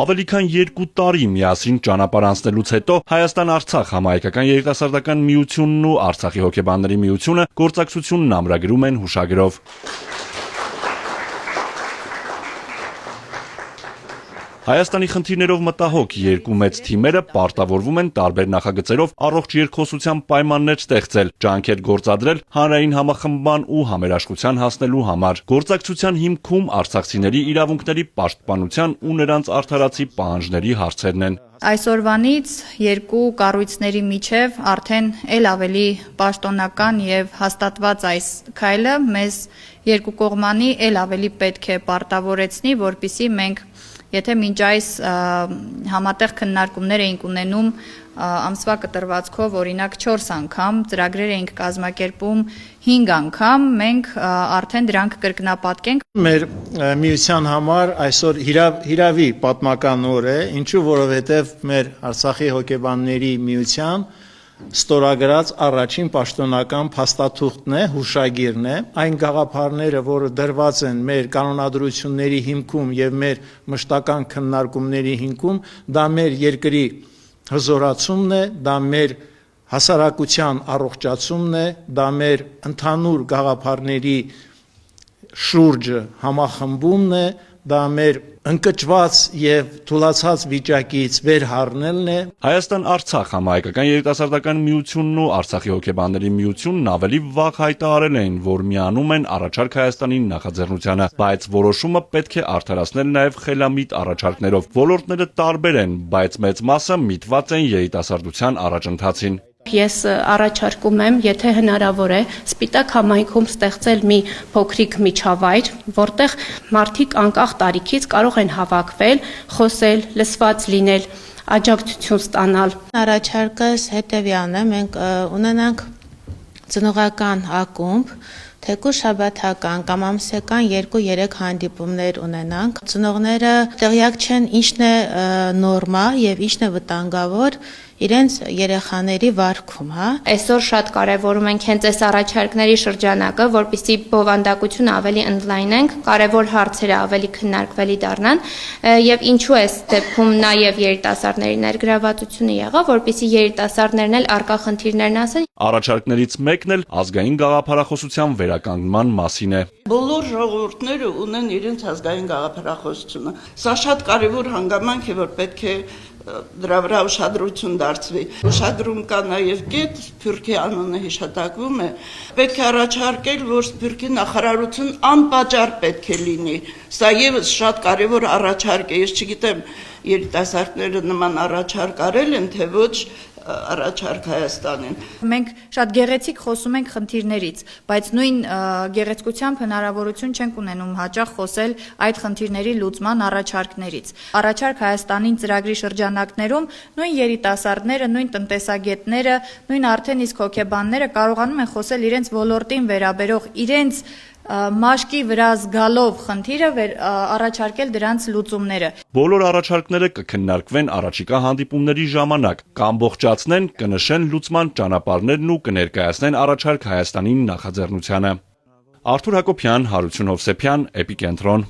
Ավելի քան 2 տարի միասին ճանապարհ անցնելուց հետո Հայաստան-Արցախ համահայկական երիտասարդական միությունն ու Արցախի հոգեբանների միությունը գործակցությունն ամրագրում են հուշագրով։ Հայաստանի խնդիրներով մտահոգ երկու մեծ թիմերը պարտավորվում են տարբեր նախագծերով առողջ երկխոսության պայմաններ ստեղծել, ջանքեր գործադրել հանրային համախմբման ու համերաշխության հասնելու համար։ Գործակցության հիմքում արցախցիների իրավունքների պաշտպանության ու նրանց արդարացի պահանջների հարցերն են։ Այսօրվանից երկու կառույցների միջև արդեն ել ավելի պաշտոնական եւ հաստատված այս քայլը մեզ երկու կողմանի ել ավելի պետք է պարտավորեցնի, որպեսզի մենք եթե մինչ այս համատեղ քննարկումներ էինք ունենում ամսվա կտրվածքով օրինակ 4 անգամ, ծրագրեր էինք կազմակերպում 5 անգամ, մենք արդեն դրանք կրկնապատկենք։ Մեր միության համար այսօր հիրավի պատմական օր է, ինչու որովհետև մեր Արցախի հոգեբանների միության ստորագրած առաջին պաշտոնական փաստաթուղթն է, հուշագիրն է, այն գաղափարները, որը դրված են մեր կանոնադրությունների հիմքում եւ մեր մշտական քննարկումների հիմքում, դա մեր երկրի հզորացումն է, դա մեր հասարակության առողջացումն է, դա մեր ընդհանուր գաղափարների շուրջը համախմբումն է, դա մեր ընկճված եւ թուլացած վիճակից վեր հառնելն է։ Հայաստան-Արցախ համահայկական երիտասարդական միությունն ու Արցախի հոգեբանների միությունն ավելի վաղ հայտարարել էին, որ միանում են առաջարկ Հայաստանի նախաձեռնությանը, բայց որոշումը պետք է արդարացնել նաեւ խելամիտ առաջարկներով։ Ոլորտները տարբեր են, բայց մեծ մասը միտված են երիտասարդության առաջընթացին։ Ես առաջարկում եմ, եթե հնարավոր է, Սպիտակ համայնքում ստեղծել մի փոքրիկ միջավայր, որտեղ մարդիկ անկախ տարիքից կարող են հավաքվել, խոսել, լսված լինել, աջակցություն ստանալ։ Առաջարկս հետևյալն է, մենք ունենանք ծնողական ակումբ, թեկուզ շաբաթական կամ ամսական 2-3 հանդիպումներ ունենանք։ Ծնողները տեղյակ չեն ինչն է նորմա եւ ինչն է վտանգավոր իրենց երեխաների վարքում, հա։ Այսօր շատ կարևորում ենք հենց այս առաջարկների շրջանակը, որպեսզի բովանդակությունը ավելի ընդլայնենք, կարևոր հարցերը ավելի քննարկվելի դառնան, եւ ինչու է դեպքում նաեւ երիտասարդների ներգրավվածությունը եղավ, որպեսզի երիտասարդներն էլ արկա խնդիրներն ասեն։ Առաջարկներից մեկն էլ ազգային գաղափարախոսության վերականգնման մասին է։ Բոլոր ժողովուրդները ունեն իրենց ազգային գաղափարախոսությունը։ Սա շատ կարևոր հանգամանք է, որ պետք է դրա վրա ուշադրություն դարձվի։ Ուշադրում կա նաև կետ, Սփյուռքի անունը հիշատակվում է։ Պետք է առաջարկել, որ Սփյուռքի նախարարություն անպատճառ պետք է լինի։ Սա եւս շատ կարևոր առաջարկ է։ Ես չգիտեմ, երիտասարդները նման առաջարկ արել են, թե ոչ առաջարկ Հայաստանին։ Մենք շատ գեղեցիկ խոսում ենք խնդիրներից, բայց նույն գեղեցկությամբ հնարավորություն չենք ունենում հաճախ խոսել այդ խնդիրների լուծման առաջարկներից։ Առաջարկ Հայաստանին ծրագրի շրջանակներում նույն երիտասարդները, նույն տնտեսագետները, նույն արդեն իսկ հոգեբանները կարողանում են խոսել իրենց ոլորտին վերաբերող իրենց մաշկի վրա զգալով խնդիրը առաջարկել դրանց լուծումները։ Բոլոր առաջարկները կքննարկվեն առաջիկա հանդիպումների ժամանակ, կամբողջացնեն, կնշեն լուծման ճանապարհներն ու կներկայացնեն առաջարկ Հայաստանի նախաձեռնությանը։ Արթուր Հակոբյան, Հարություն Հովսեփյան, Էպիկենտրոն։